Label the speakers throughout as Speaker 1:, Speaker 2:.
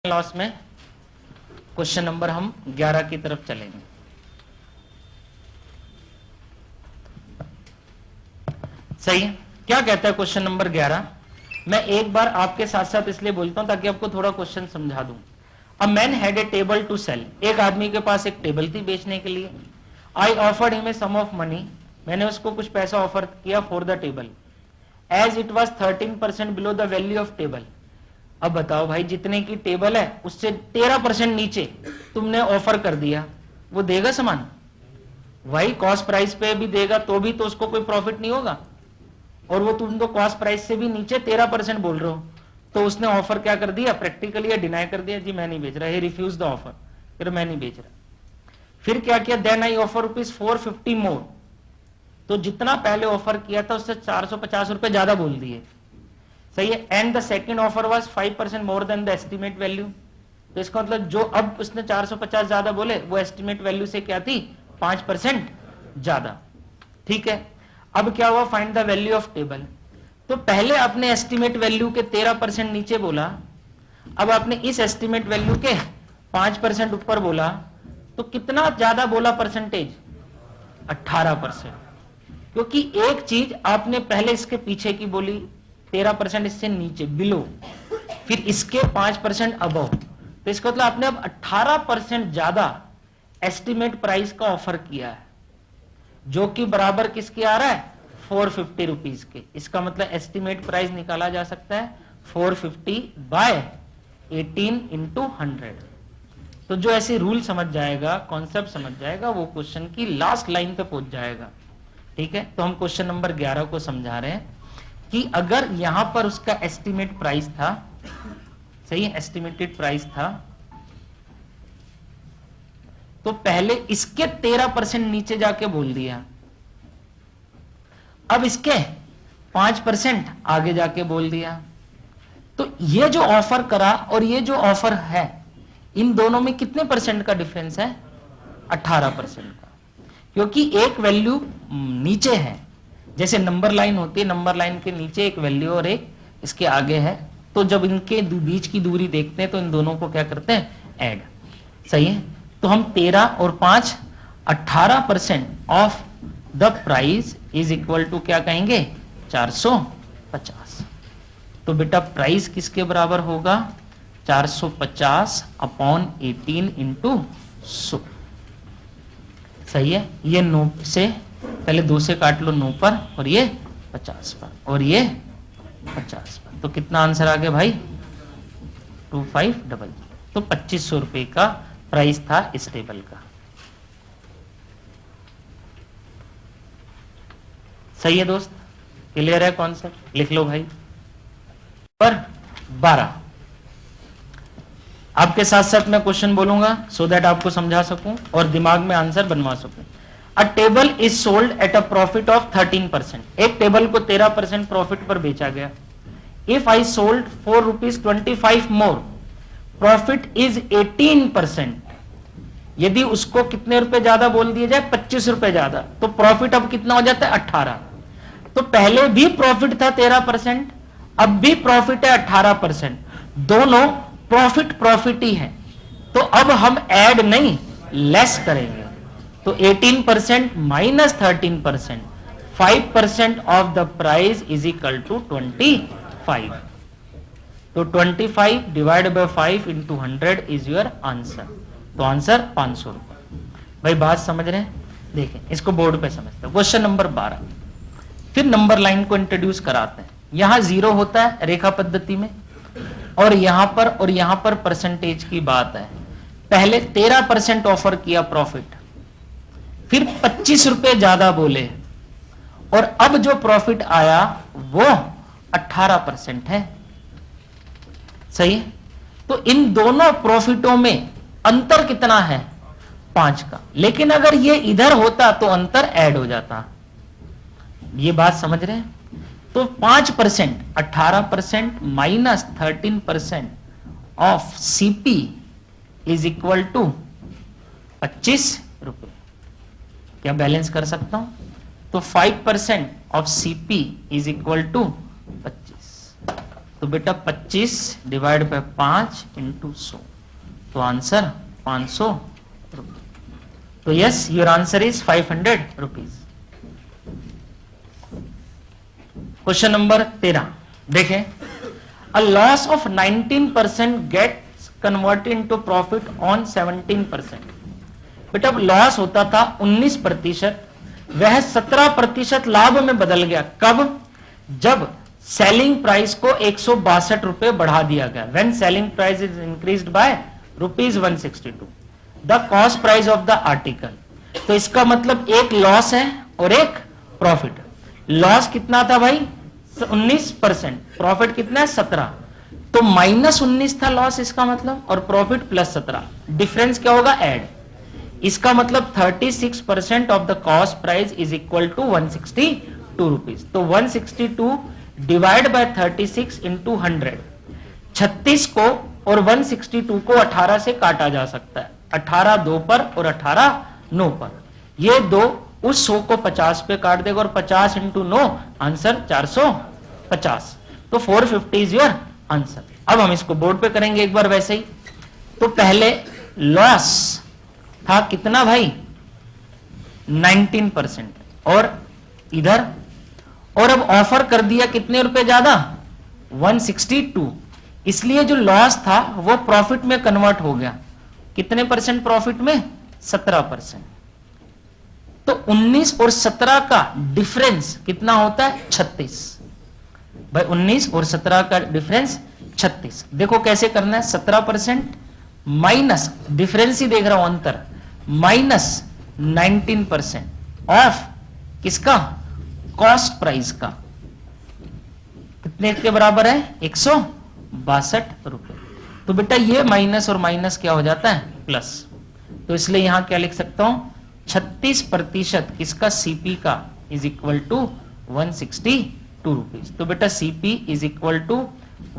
Speaker 1: Loss में question number हम 11 की तरफ चलेंगे। सही है। क्या कहता है क्वेश्चन नंबर 11? मैं एक बार आपके साथ साथ इसलिए बोलता हूं ताकि आपको थोड़ा क्वेश्चन समझा दूं। A man had a table to sell. एक आदमी के पास एक टेबल थी बेचने के लिए। I offered him a sum of money. मैंने उसको कुछ पैसा ऑफर किया for the table as it was 13% below the value of table. अब बताओ भाई, जितने की टेबल है उससे 13% नीचे तुमने ऑफर कर दिया, वो देगा सामान? वही कॉस्ट प्राइस पे भी देगा तो भी तो उसको कोई प्रॉफिट नहीं होगा। और वो तुम तो कॉस्ट प्राइस से भी नीचे 13% बोल रहे हो, तो उसने ऑफर क्या कर दिया? प्रैक्टिकली डिनाई कर दिया, जी मैं नहीं बेच रहा। ही रिफ्यूज द ऑफर, फिर मैं नहीं बेच रहा। फिर क्या किया? देन आई ऑफर रुपीज 450 मोर। तो जितना पहले ऑफर किया था उससे 450 रुपए ज्यादा बोल दिए। सही है। And the second offer was 5% more than the estimate value. तो इसका मतलब जो अब उसने 450 ज्यादा बोले वो एस्टिमेट वैल्यू से क्या थी? 5% ज्यादा। ठीक है। अब क्या हुआ? Find the value of table. तो पहले आपने एस्टिमेट वैल्यू के 13% नीचे बोला, अब आपने इस एस्टिमेट वैल्यू के 5% ऊपर बोला, तो कितना ज्यादा बोला परसेंटेज? 18%। क्योंकि एक चीज आपने पहले इसके पीछे की बोली 13% इससे नीचे बिलो, फिर इसके 5% अबव। तो इसका मतलब आपने अब 18% ज्यादा एस्टिमेट प्राइस का ऑफर किया है, जो कि बराबर किसके आ रहा है? 450 रुपीज के। इसका मतलब एस्टिमेट प्राइस निकाला जा सकता है 450 बाय 18 इंटू 100। तो जो ऐसे रूल समझ जाएगा, कॉन्सेप्ट समझ जाएगा, वो क्वेश्चन की लास्ट लाइन पे पहुंच जाएगा। ठीक है। तो हम क्वेश्चन नंबर 11 को समझा रहे हैं कि अगर यहां पर उसका एस्टिमेट प्राइस था, सही है, एस्टिमेटेड प्राइस था, तो पहले इसके 13% नीचे जाके बोल दिया, अब इसके 5% आगे जाके बोल दिया। तो ये जो ऑफर करा और ये जो ऑफर है, इन दोनों में कितने परसेंट का डिफरेंस है? 18% का। क्योंकि एक वैल्यू नीचे है, जैसे नंबर लाइन होती है, नंबर लाइन के नीचे एक वैल्यू और एक इसके आगे है, तो जब इनके बीच की दूरी देखते हैं तो इन दोनों को क्या करते हैं? ऐड। सही है। तो हम 13 और 5 18% of the price is equal to क्या कहेंगे? 450। तो बेटा प्राइस किसके बराबर होगा? 450 अपॉन 18 इंटू 100। सही है। ये 9 से पहले 2 से काट लो 9 पर, और ये 50 पर, और ये 50 पर। तो कितना आंसर आ गया भाई? 2500। तो 2500 रुपए का प्राइस था इस टेबल का। सही है दोस्त? क्लियर है कॉन्सेप्ट? लिख लो भाई। पर 12 आपके साथ साथ मैं क्वेश्चन बोलूंगा सो दैट आपको समझा सकूं और दिमाग में आंसर बनवा सकूं। अ table is sold at a profit of 13%। एक टेबल को 13% प्रॉफिट पर बेचा गया। If I sold for ₹25 more, profit is 18%। यदि उसको कितने रुपए ज्यादा बोल दिया जाए? 25 रुपए ज्यादा, तो प्रॉफिट अब कितना हो जाता है? 18। तो पहले भी प्रॉफिट था 13%, अब भी प्रॉफिट है 18%। दोनों प्रॉफिट ही है। तो अब हम ऐड नहीं लेस करेंगे। तो 18% minus 13%, 5% of the price is equal to 25। तो 25 divide by 5 into 100 is your answer. तो आंसर 500 रुपए। भाई बात समझ रहे हैं? देखें इसको बोर्ड पे समझते हैं। Question number 12। फिर नंबर लाइन को इंट्रोड्यूस कराते हैं। यहां 0 होता है रेखा पद्धति में, और यहां पर परसेंटेज की बात है। पहले 13% ऑफर किया प्रॉफिट, फिर 25 रुपए ज्यादा बोले, और अब जो प्रॉफिट आया वो 18% है। सही है। तो इन दोनों प्रॉफिटों में अंतर कितना है? 5 का। लेकिन अगर ये इधर होता तो अंतर ऐड हो जाता। ये बात समझ रहे हैं? तो 5% 18% minus 13% of CP is equal to 25 रुपए। क्या बैलेंस कर सकता हूं? तो 5% of CP is equal to 25। तो तो बेटा 25 डिवाइड बाय 5 इंटू 100, तो आंसर 500 रुपये। तो yes, your answer is 500 rupees. Question number 13 देखें, a loss of 19% gets converted into profit on 17%। बेटा लॉस होता था 19%, वह 17% लाभ में बदल गया। कब? जब सेलिंग प्राइस को 162 रुपए बढ़ा दिया गया। When selling price is increased by ₹162, the cost price of the article. तो इसका मतलब एक लॉस है और एक प्रॉफिट। लॉस कितना था भाई? 19%, प्रॉफिट कितना है? 17, तो -19 था लॉस इसका मतलब, और प्रॉफिट +17। डिफरेंस क्या होगा? ऐड। इसका मतलब 36% of the cost price is equal to 162 rupees. तो 162 डिवाइड बाय 36 इंटू 100। 36 को और 162 को 18 से काटा जा सकता है, 18 2 पर और 18 9 पर। ये दो उस 100 को 50 पे काट देगा, और 50 इंटू 9 आंसर 450। तो 450 इज योर आंसर। अब हम इसको बोर्ड पे करेंगे एक बार वैसे ही। तो पहले लॉस था कितना भाई? 19%, और इधर, और अब ऑफर कर दिया कितने रुपए ज्यादा? 162। इसलिए जो लॉस था वो प्रॉफिट में कन्वर्ट हो गया। कितने परसेंट प्रॉफिट में? 17%। तो 19 और 17 का डिफरेंस कितना होता है? 36। भाई 19 और 17 का डिफरेंस 36। देखो कैसे करना है। 17% माइनस, डिफरेंस ही देख रहा हूं अंतर, माइनस 19% ऑफ किसका? कॉस्ट प्राइस का। कितने के बराबर है? 162 रुपए। तो बेटा ये माइनस और माइनस क्या हो जाता है? प्लस। तो इसलिए यहां क्या लिख सकता हूं? 36% किसका? सीपी का इज इक्वल टू 162 रुपीज। तो बेटा CP is equal to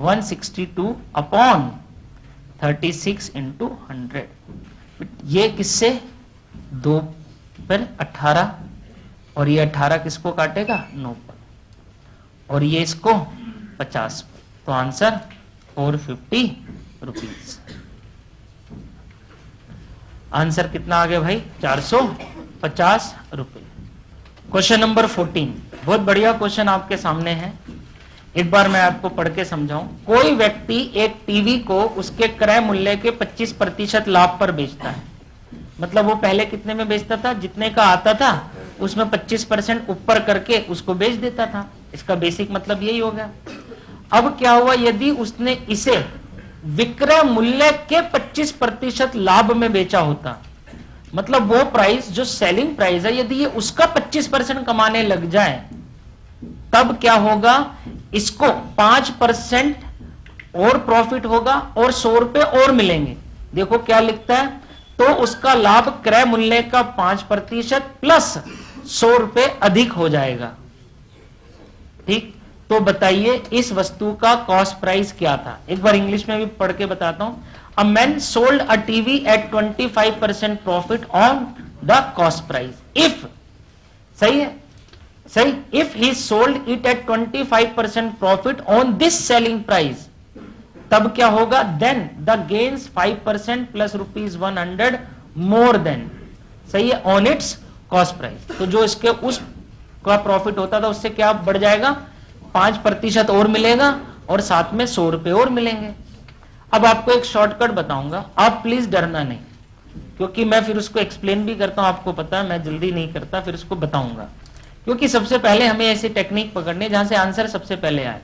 Speaker 1: 162 upon 36 into 100। ये किससे? 2 पर 18, और ये 18 किसको काटेगा? 9 पर, और ये इसको 50 पर। तो आंसर 450 रुपीज। आंसर कितना आ गया भाई? 450 रुपए। क्वेश्चन नंबर 14, बहुत बढ़िया क्वेश्चन आपके सामने है। एक बार मैं आपको पढ़ के समझाऊं। कोई व्यक्ति एक टीवी को उसके क्रय मूल्य के 25% लाभ पर बेचता है। मतलब वो पहले कितने में बेचता था? जितने का आता था उसमें 25% ऊपर करके उसको बेच देता था। इसका बेसिक मतलब यही हो गया। अब क्या हुआ? यदि उसने इसे विक्रय मूल्य के 25% लाभ में बेचा होता, मतलब वो प्राइस जो सेलिंग प्राइस है, यदि ये उसका 25% कमाने लग जाए, तब क्या होगा? इसको 5% और प्रॉफिट होगा और 100 रुपए और मिलेंगे। देखो क्या लिखता है, तो उसका लाभ क्रय मूल्य का 5% प्लस 100 रुपए अधिक हो जाएगा। ठीक, तो बताइए इस वस्तु का कॉस्ट प्राइस क्या था? एक बार इंग्लिश में भी पढ़ के बताता हूं। A man sold a TV at 25% profit on the cost price if, सही है, सही, if he sold it at 25% profit on this selling price, तब क्या होगा? Then the gains 5% plus ₹100 more than, सही है, ऑन इट्स कॉस्ट प्राइस। तो जो इसके उस का प्रॉफिट होता था उससे क्या बढ़ जाएगा? 5% और मिलेगा, और साथ में 100 रुपए और मिलेंगे। अब आपको एक शॉर्टकट बताऊंगा, आप प्लीज डरना नहीं, क्योंकि मैं फिर उसको एक्सप्लेन भी करता हूं। आपको पता है मैं जल्दी नहीं करता, फिर उसको बताऊंगा, क्योंकि सबसे पहले हमें ऐसी टेक्निक पकड़नी जहां से आंसर सबसे पहले आए।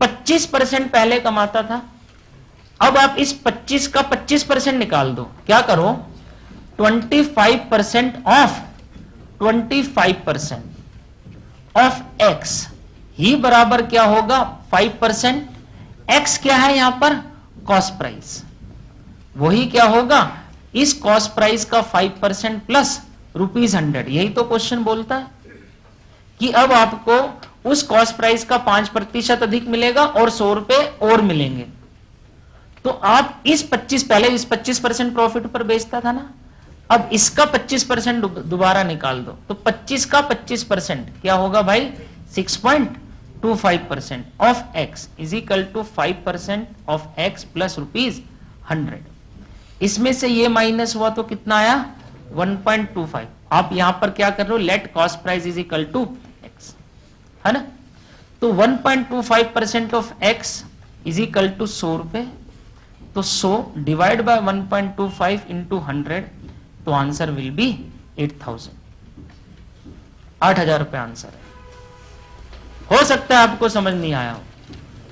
Speaker 1: 25% पहले कमाता था, अब आप इस 25 का 25% निकाल दो। क्या करो? 25% ऑफ 25% ऑफ x ही बराबर क्या होगा? 5%। x क्या है यहां पर? Cost price. वही क्या होगा? इस कॉस्ट प्राइस का 5% प्लस ₹100। यही तो क्वेश्चन बोलता है कि अब आपको उस कॉस्ट प्राइस का 5% अधिक मिलेगा और 100 रुपए और मिलेंगे। तो आप इस 25, पहले इस 25% प्रॉफिट पर बेचता था ना, अब इसका 25% दोबारा निकाल दो। तो 25 का 25% क्या होगा भाई? 6.5 1.25% ऑफ x is equal to 5% of x plus ₹100। इसमें से ये माइनस हुआ तो कितना आया 1.25। आप यहां पर क्या कर रहे हो, let cost price is equal to x, है ना। तो 1.25% ऑफ x इज इक्वल टू 100 रुपए। तो 100 डिवाइड बाय 1.25 इंटू 100, तो आंसर विल बी 8,000, 8,000 रुपए आंसर है। हो सकता है आपको समझ नहीं आया हो,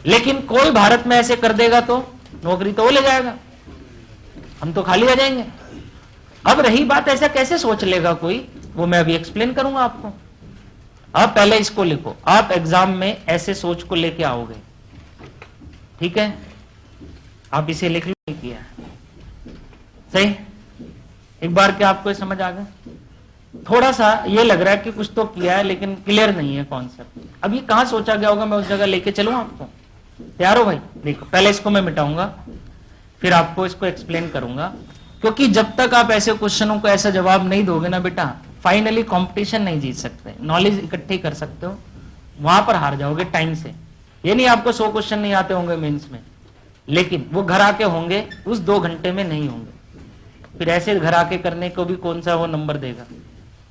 Speaker 1: लेकिन कोई भारत में ऐसे कर देगा तो नौकरी तो वो ले जाएगा, हम तो खाली रह जाएंगे। अब रही बात ऐसा कैसे सोच लेगा कोई, वो मैं अभी एक्सप्लेन करूंगा आपको। आप पहले इसको लिखो, आप एग्जाम में ऐसे सोच को लेके आओगे, ठीक है। आप इसे लिख लो, किया सही। एक बार क्या आपको समझ आ गया? थोड़ा सा ये लग रहा है कि कुछ तो किया है लेकिन क्लियर नहीं है कॉन्सेप्ट। अब ये कहां सोचा गया होगा, मैं उस जगह लेके चलूं आपको। तैयार हो भाई? देखो पहले इसको मैं मिटाऊंगा, फिर आपको इसको एक्सप्लेन करूंगा, क्योंकि जब तक आप ऐसे क्वेश्चनों को ऐसा जवाब नहीं दोगे ना बेटा, फाइनली कंपटीशन नहीं जीत सकते। नॉलेज इकट्ठी कर सकते हो, वहां पर हार जाओगे टाइम से। ये नहीं आपको 100 क्वेश्चन नहीं आते होंगे मेंस में, लेकिन वो घर आके होंगे, उस 2 घंटे में नहीं होंगे। फिर ऐसे घर आके करने को भी कौन सा वो नंबर देगा,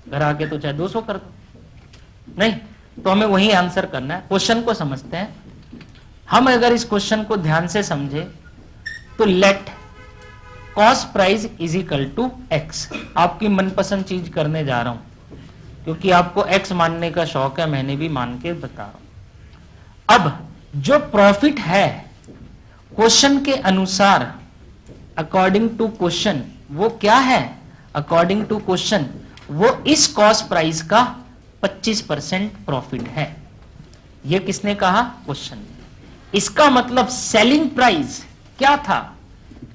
Speaker 1: घर आके तो चाहे 200 कर दो, नहीं तो हमें वही आंसर करना है। क्वेश्चन को समझते हैं हम। अगर इस क्वेश्चन को ध्यान से समझे तो let cost price is equal to x, आपकी मनपसंद चीज करने जा रहा हूं, क्योंकि आपको एक्स मानने का शौक है, मैंने भी मान के बता रहा हूं। अब जो प्रॉफिट है क्वेश्चन के अनुसार, अकॉर्डिंग टू क्वेश्चन, वो क्या है? अकॉर्डिंग टू क्वेश्चन वो इस कॉस्ट प्राइस का 25% प्रॉफिट है। ये किसने कहा? क्वेश्चन ने। इसका मतलब सेलिंग प्राइस क्या था?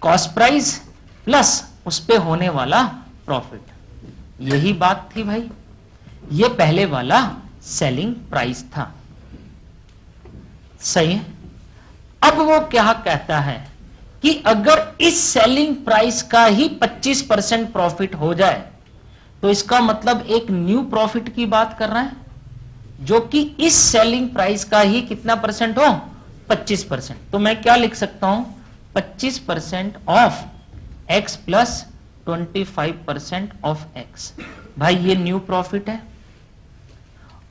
Speaker 1: कॉस्ट प्राइस प्लस उस पे होने वाला प्रॉफिट। यही बात थी भाई, ये पहले वाला सेलिंग प्राइस था, सही है। अब वो क्या कहता है कि अगर इस सेलिंग प्राइस का ही 25% प्रॉफिट हो जाए तो इसका मतलब एक न्यू प्रॉफिट की बात कर रहा है, जो कि इस सेलिंग प्राइस का ही कितना परसेंट हो? 25%। तो मैं क्या लिख सकता हूं? 25% of x plus 25% of x। भाई ये न्यू प्रॉफिट है,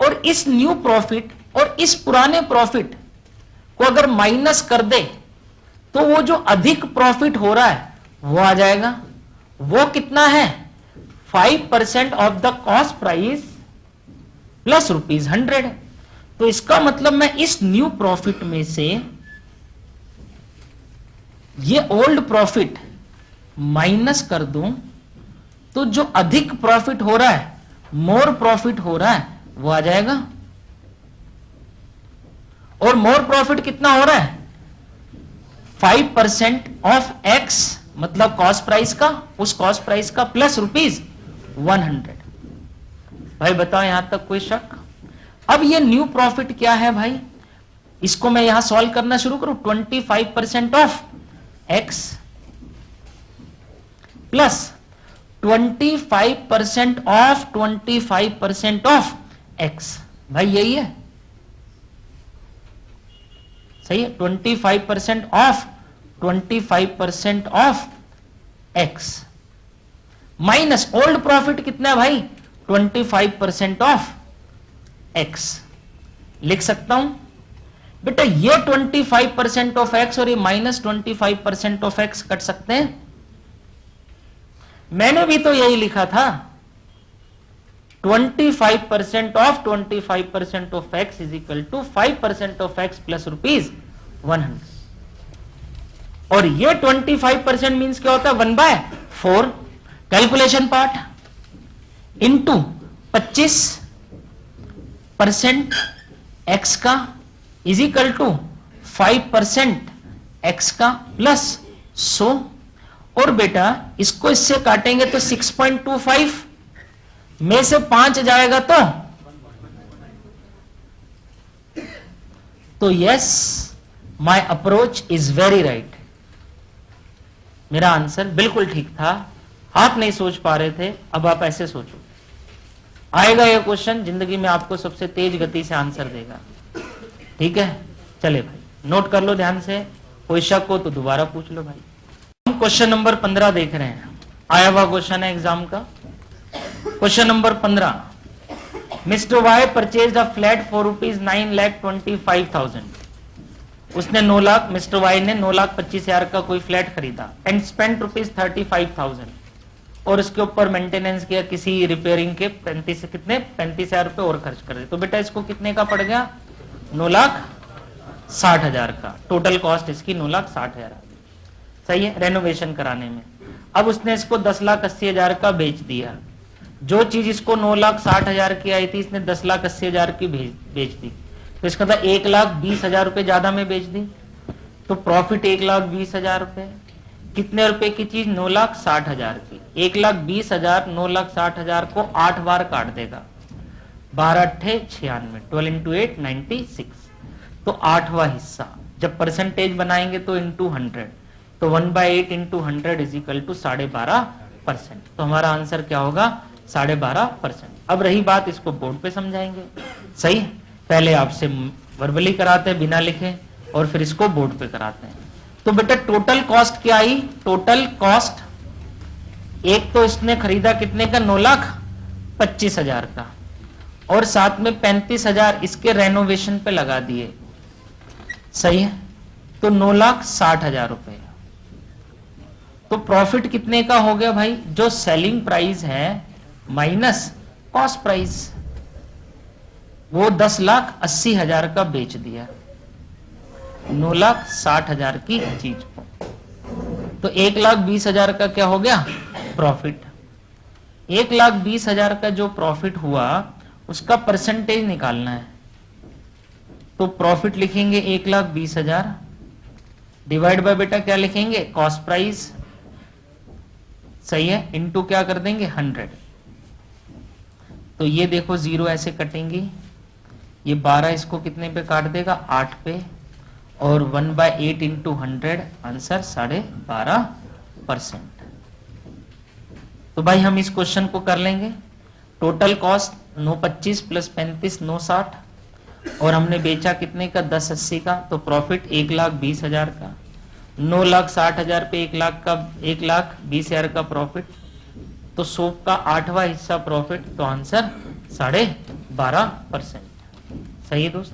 Speaker 1: और इस न्यू प्रॉफिट और इस पुराने प्रॉफिट को अगर माइनस कर दे तो वो जो अधिक प्रॉफिट हो रहा है वो आ जाएगा। वो कितना है? 5% of the cost price plus ₹100। तो इसका मतलब मैं इस न्यू प्रॉफिट में से ये ओल्ड प्रॉफिट माइनस कर दूं तो जो अधिक प्रॉफिट हो रहा है, मोर प्रॉफिट हो रहा है, वो आ जाएगा। और मोर प्रॉफिट कितना हो रहा है? 5% ऑफ x, मतलब कॉस्ट प्राइस का, उस कॉस्ट प्राइस का प्लस ₹100। भाई बताओ यहां तक कोई शक? अब ये न्यू प्रॉफिट क्या है भाई? इसको मैं यहां सॉल्व करना शुरू करूं। 25% of x plus 25% of 25% of x। भाई यही है, सही है। 25% of 25% of x minus old profit कितना है भाई? 25% ऑफ x। लिख सकता हूं बेटा, ये 25% ऑफ x और ये माइनस 25% ऑफ x कट सकते हैं। मैंने भी तो यही लिखा था, 25% of 25% of x is equal to 5% of x plus ₹100। और ये 25% मीन्स क्या होता है? 1/4 कैलकुलेशन पार्ट इंटू 25% x का इज इक्वल टू 5% x का प्लस 100। और बेटा इसको इससे काटेंगे तो 6.25 में से 5 जाएगा तो yes, my approach is very right. मेरा आंसर बिल्कुल ठीक था। आप नहीं सोच पा रहे थे, अब आप ऐसे सोचो। आएगा यह क्वेश्चन, जिंदगी में आपको सबसे तेज गति से आंसर देगा। ठीक है, चले भाई नोट कर लो ध्यान से, कोई शक हो तो दोबारा पूछ लो भाई। हम क्वेश्चन नंबर 15 देख रहे हैं, आया हुआ क्वेश्चन है एग्जाम का। Question number 15, Mr Y purchase a flat for ₹9,25,000। उसने 9 लाख, मिस्टर वाई ने 9,25,000 का कोई फ्लैट खरीदा एंड स्पेंट ₹35,000 और उसके ऊपर मेंटेनेंस किया, किसी रिपेयरिंग के 35,000 रुपए और खर्च कर दे। तो बेटा इसको कितने का पड़ गया? 9,60,000 का। टोटल कॉस्ट इसकी 9,60,000। सही है, रेनोवेशन कराने में। अब उसने इसको 10,80,000 का बेच दिया। जो चीज इसको 9,60,000 की आई थी, इसने 10,80,000 की बेच दी। तो इसका था 1,20,000 रुपए ज्यादा में बेच दी, तो प्रॉफिट 1,20,000 रुपए। कितने रुपए की चीज? 9,60,000 की। 1,20,000 9,60,000 को 8 बार काट देगा, 12 × 96, 12 × 8 96। तो 8वां हिस्सा जब परसेंटेज बनाएंगे तो इंटू 100, तो 1/8 इंटू 100 इज इक्वल टू 12.5%। तो हमारा आंसर क्या होगा? 12.5%। अब रही बात, इसको बोर्ड पे समझाएंगे। सही, पहले आपसे वर्बली कराते हैं बिना लिखे और फिर इसको बोर्ड पे कराते हैं। तो बेटा टोटल कॉस्ट क्या आई? टोटल कॉस्ट, एक तो इसने खरीदा कितने का? 9,25,000 का, और साथ में 35,000 इसके रेनोवेशन पे लगा दिए। सही है, तो 9,60,000 रुपए। तो प्रॉफिट कितने का हो गया भाई? जो सेलिंग प्राइस है माइनस कॉस्ट प्राइस, वो 10,80,000 का बेच दिया 9,60,000 की चीज को। तो 1,20,000 का क्या हो गया? प्रॉफिट। 1,20,000 का जो प्रॉफिट हुआ उसका परसेंटेज निकालना है। तो प्रॉफिट लिखेंगे 1,20,000 डिवाइड बाय बेटा क्या लिखेंगे? Cost price. सही है, इनटू क्या कर देंगे? 100। तो ये देखो 0 ऐसे कटेंगी, ये 12 इसको कितने पे काट देगा? 8 पे, और 1/8 इंटू 100, आंसर 12.5%। तो भाई हम इस क्वेश्चन को कर लेंगे। टोटल कॉस्ट 9,25 प्लस 35 9,60, और हमने बेचा कितने का? 10,80 का। तो प्रॉफिट 1,20,000 का। 9,60,000 पे 1,20,000 का प्रॉफिट, तो 100 का 8वां हिस्सा प्रॉफिट, तो आंसर 12.5%। सही है दोस्त।